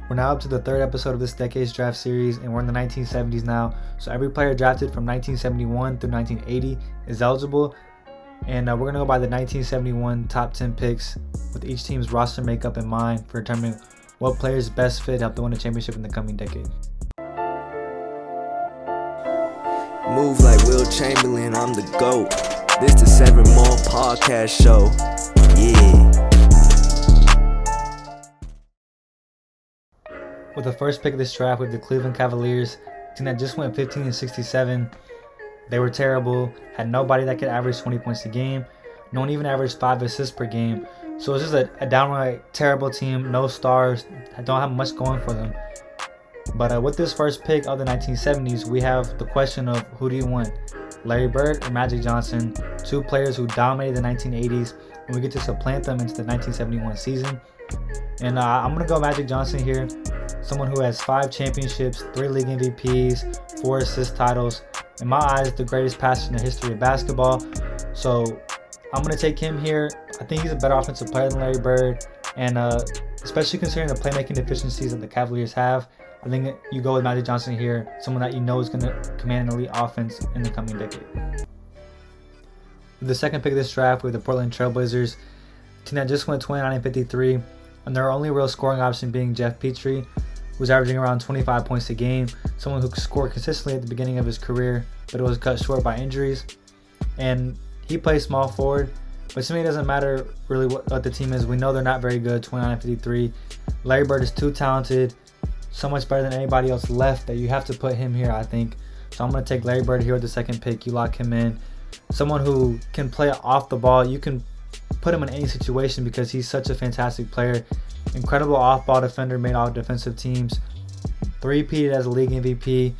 We're now up to the third episode of this decade's draft series, and we're in the 1970s now. So every player drafted from 1971 through 1980 is eligible, and we're going to go by the 1971 top 10 picks with each team's roster makeup in mind for determining what players best fit help them win a championship in the coming decade. Move like Will Chamberlain, I'm the GOAT. This the 7 More podcast show. Yeah. With the first pick of this draft, we have the Cleveland Cavaliers, a team that just went 15-67. They were terrible, had nobody that could average 20 points a game. No one even averaged 5 assists per game. So it's just a downright terrible team, no stars, don't have much going for them. But with this first pick of the 1970s, we have the question of who do you want? Larry Bird or Magic Johnson, two players who dominated the 1980s, and we get to supplant them into the 1971 season. And I'm going to go Magic Johnson here, someone who has 5 championships, 3 league MVPs, 4 assist titles. In my eyes, the greatest passer in the history of basketball. So I'm going to take him here. I think he's a better offensive player than Larry Bird, and especially considering the playmaking deficiencies that the Cavaliers have, I think you go with Magic Johnson here, someone that you know is going to command an elite offense in the coming decade. With the second pick of this draft, we have the Portland Trailblazers, a team that just went 29-53, and their only real scoring option being Jeff Petrie, who's averaging around 25 points a game, someone who scored consistently at the beginning of his career, but it was cut short by injuries. And he plays small forward, but to me it doesn't matter really what the team is. We know they're not very good, 29-53. Larry Bird is too talented, so much better than anybody else left that you have to put him here, I think. So I'm going to take Larry Bird here with the second pick. You lock him in. Someone who can play off the ball. You can put him in any situation because he's such a fantastic player. Incredible off-ball defender, made all defensive teams. 3-peated as a league MVP.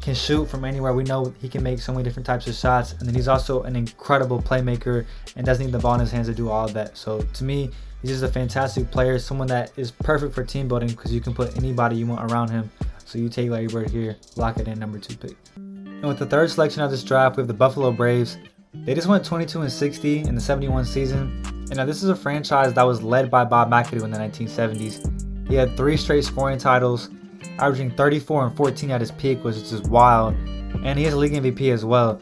Can shoot from anywhere. We know he can make so many different types of shots. And then he's also an incredible playmaker and doesn't need the ball in his hands to do all of that. So to me, he's just a fantastic player. Someone that is perfect for team building because you can put anybody you want around him. So you take Larry Bird here. Lock it in, number 2 pick. And with the third selection of this draft, we have the Buffalo Braves. They just went 22-60 in the 71 season. And now this is a franchise that was led by Bob McAdoo in the 1970s. He had 3 straight scoring titles, averaging 34 and 14 at his peak, which is just wild. And he has a league MVP as well.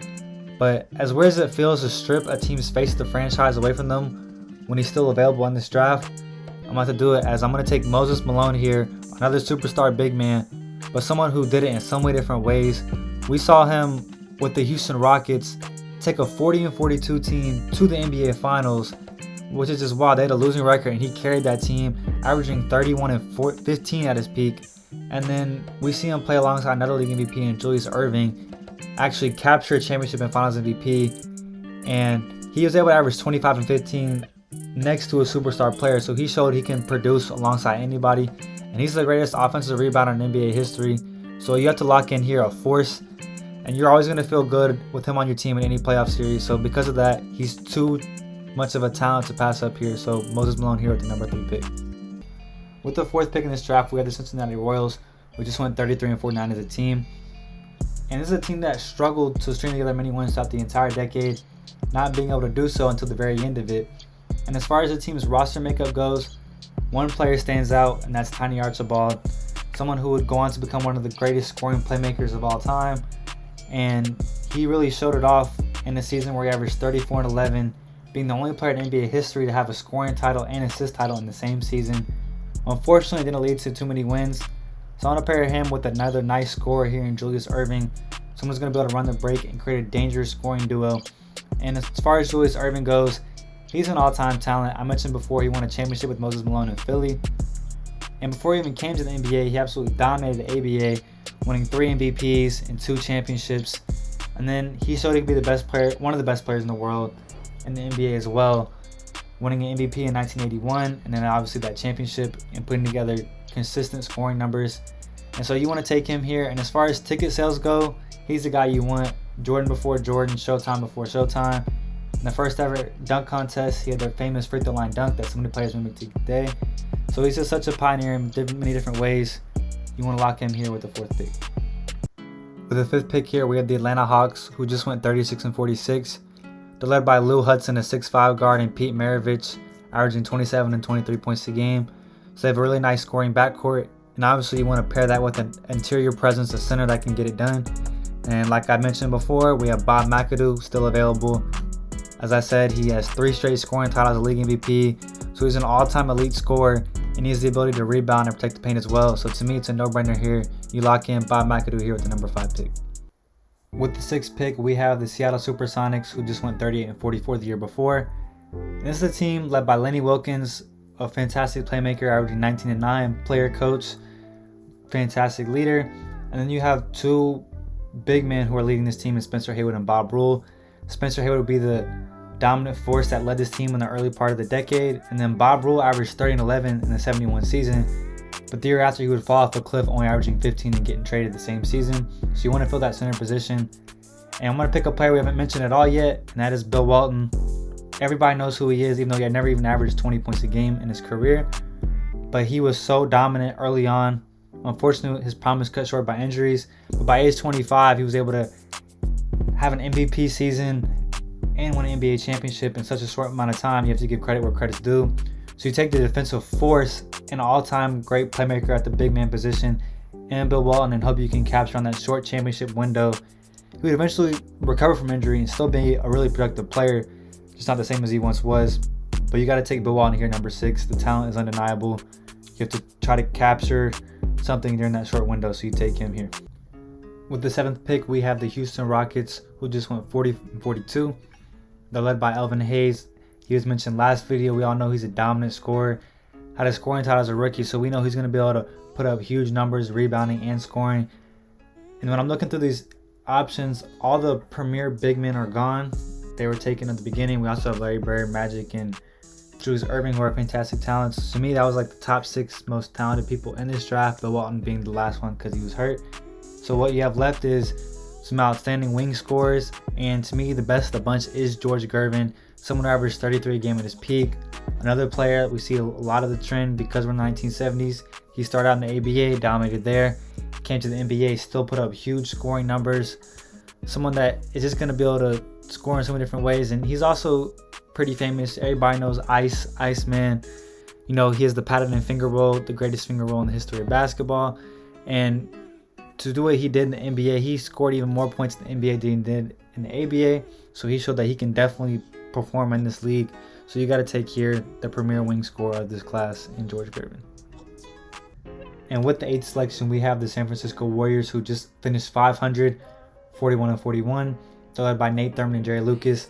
But as weird as it feels to strip a team's face of the franchise away from them when he's still available in this draft, I'm about to do it as I'm going to take Moses Malone here, another superstar big man, but someone who did it in so many different ways. We saw him with the Houston Rockets take a 40-42 team to the NBA Finals, which is just wild. They had a losing record and he carried that team, averaging 31 and 15 at his peak. And then we see him play alongside another league MVP in Julius Erving, actually capture a championship and Finals MVP, and he was able to average 25 and 15 next to a superstar player. So he showed he can produce alongside anybody, and he's the greatest offensive rebounder in NBA history. So you have to lock in here a force, and you're always going to feel good with him on your team in any playoff series. So because of that, he's too much of a talent to pass up here. So Moses Malone here with the number 3 pick. With the 4th pick in this draft, we have the Cincinnati Royals, who just went 33-49 as a team. And this is a team that struggled to string together many wins throughout the entire decade, not being able to do so until the very end of it. And as far as the team's roster makeup goes, one player stands out, and that's Tiny Archibald, someone who would go on to become one of the greatest scoring playmakers of all time. And he really showed it off in a season where he averaged 34 and 11, being the only player in NBA history to have a scoring title and assist title in the same season. Unfortunately, it didn't lead to too many wins. So I want to pair him with another nice scorer here in Julius Erving. Someone's going to be able to run the break and create a dangerous scoring duo. And as far as Julius Erving goes, he's an all-time talent. I mentioned before he won a championship with Moses Malone in Philly. And before he even came to the NBA, he absolutely dominated the ABA, winning 3 MVPs and 2 championships. And then he showed he could be the best player, one of the best players in the world in the NBA as well, winning an MVP in 1981, and then obviously that championship and putting together consistent scoring numbers. And so you want to take him here. And as far as ticket sales go, he's the guy you want. Jordan before Jordan, Showtime before Showtime. In the first ever dunk contest, he had the famous free throw line dunk that so many players mimic today. So he's just such a pioneer in many different ways. You want to lock him here with the 4th pick. With the 5th pick here, we have the Atlanta Hawks, who just went 36-46. They're led by Lou Hudson, a 6'5" guard, and Pete Maravich, averaging 27 and 23 points a game. So they have a really nice scoring backcourt. And obviously you want to pair that with an interior presence, a center that can get it done. And like I mentioned before, we have Bob McAdoo still available. As I said, he has 3 straight scoring titles as league MVP. So he's an all-time elite scorer, and he has the ability to rebound and protect the paint as well. So to me, it's a no-brainer here. You lock in Bob McAdoo here with the number 5 pick. With the 6th pick, we have the Seattle Supersonics, who just went 38 and 44 the year before. And this is a team led by Lenny Wilkens, a fantastic playmaker, averaging 19 and 9, player coach, fantastic leader. And then you have 2 big men who are leading this team in Spencer Haywood and Bob Rule. Spencer Haywood would be the dominant force that led this team in the early part of the decade, and then Bob Rule averaged 30 and 11 in the 71 season, but the year after he would fall off a cliff, only averaging 15 and getting traded the same season. So you want to fill that center position. And I'm going to pick a player we haven't mentioned at all yet, and that is Bill Walton. Everybody knows who he is, even though he had never even averaged 20 points a game in his career, but he was so dominant early on. Unfortunately, his prime was cut short by injuries, but by age 25, he was able to have an MVP season and win an NBA championship in such a short amount of time. You have to give credit where credit's due. So you take the defensive force and all-time great playmaker at the big man position and Bill Walton and hope you can capture on that short championship window. He would eventually recover from injury and still be a really productive player, just not the same as he once was. But you got to take Bill Walton here, number 6. The talent is undeniable. You have to try to capture something during that short window, so you take him here. With the 7th pick, we have the Houston Rockets, who just went 40 and 42. They're led by Elvin Hayes. He was mentioned last video. We all know he's a dominant scorer. Had a scoring title as a rookie, so we know he's going to be able to put up huge numbers, rebounding and scoring. And when I'm looking through these options, all the premier big men are gone. They were taken at the beginning. We also have Larry Bird, Magic, and Julius Erving, who are fantastic talents. To me, that was like the top 6 most talented people in this draft, Bill Walton being the last one because he was hurt. So what you have left is some outstanding wing scorers, and to me, the best of the bunch is George Gervin, someone who averaged 33 a game at his peak. Another player, we see a lot of the trend because we're in the 1970s. He started out in the ABA, dominated there, came to the NBA, still put up huge scoring numbers. Someone that is just going to be able to score in so many different ways, and he's also pretty famous. Everybody knows Iceman. You know, he has the patented finger roll, the greatest finger roll in the history of basketball, and to do what he did in the NBA, he scored even more points in the NBA than he did in the ABA. So he showed that he can definitely perform in this league. So you got to take here the premier wing scorer of this class in George Gervin. And with the 8th selection, we have the San Francisco Warriors, who just finished 500, 41 and 41. They're led by Nate Thurman and Jerry Lucas,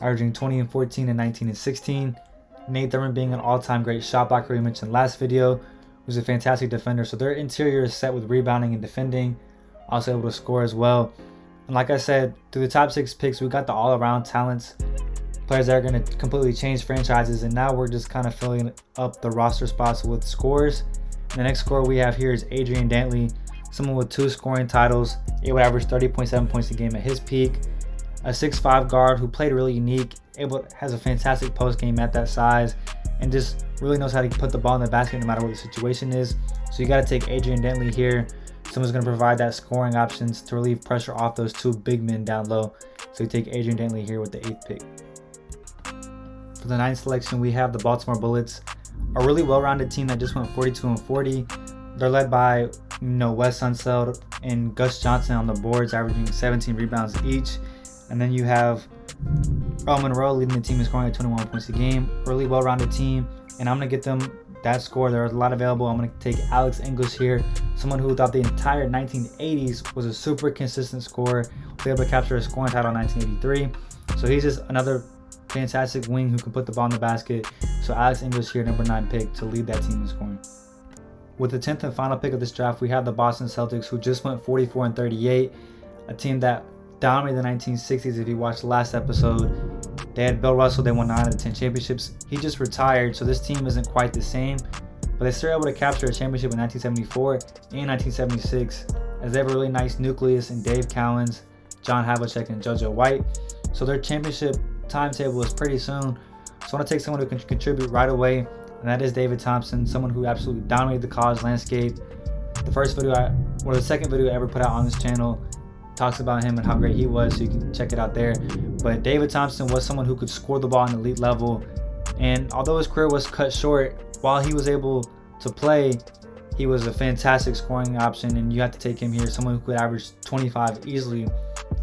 averaging 20 and 14 and 19 and 16. Nate Thurman being an all-time great shot blocker we mentioned last video, who's a fantastic defender. So their interior is set with rebounding and defending, also able to score as well. And like I said, through the top 6 picks, we got the all-around talents, players that are going to completely change franchises, and now we're just kind of filling up the roster spots with scores. And the next scorer we have here is Adrian Dantley, someone with 2 scoring titles. He would average 30.7 points a game at his peak. A 6'5 guard who played really unique, has a fantastic post game at that size, and just really knows how to put the ball in the basket no matter what the situation is. So you got to take Adrian Dantley here. Someone's going to provide that scoring options to relieve pressure off those 2 big men down low. So you take Adrian Dantley here with the 8th pick. For the 9th selection, we have the Baltimore Bullets, a really well-rounded team that just went 42 and 40. They're led by Wes Unseld and Gus Johnson on the boards, averaging 17 rebounds each. And then you have Earl Monroe leading the team and scoring at 21 points a game. Really well-rounded team, and I'm going to get them that score. There's a lot available. I'm going to take Alex English here, someone who throughout the entire 1980s was a super consistent scorer, was able to capture a scoring title in 1983. So he's just another fantastic wing who can put the ball in the basket. So Alex English here, number 9 pick, to lead that team in scoring. With the 10th and final pick of this draft, we have the Boston Celtics, who just went 44 and 38, a team that dominated the 1960s. If you watched the last episode, they had Bill Russell. They won 9 out of 10 championships. He just retired, so this team isn't quite the same, but they still were able to capture a championship in 1974 and 1976, as they have a really nice nucleus in Dave Cowens, John Havlicek, and JoJo White. So their championship timetable is pretty soon. So I want to take someone who can contribute right away, and that is David Thompson, someone who absolutely dominated the college landscape. The second video I ever put out on this channel talks about him and how great he was, so you can check it out there. But David Thompson was someone who could score the ball on an elite level, and although his career was cut short, while he was able to play, He was a fantastic scoring option, and you have to take him here, someone who could average 25 easily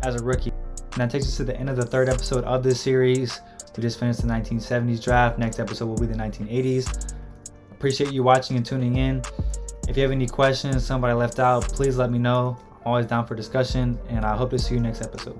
as a rookie. And that takes us to the end of the third episode of this series. We just finished the 1970s draft. Next episode will be the 1980s. Appreciate you watching and tuning in. If you have any questions, somebody left out, please let me know. I'm always down for discussion, and I hope to see you next episode.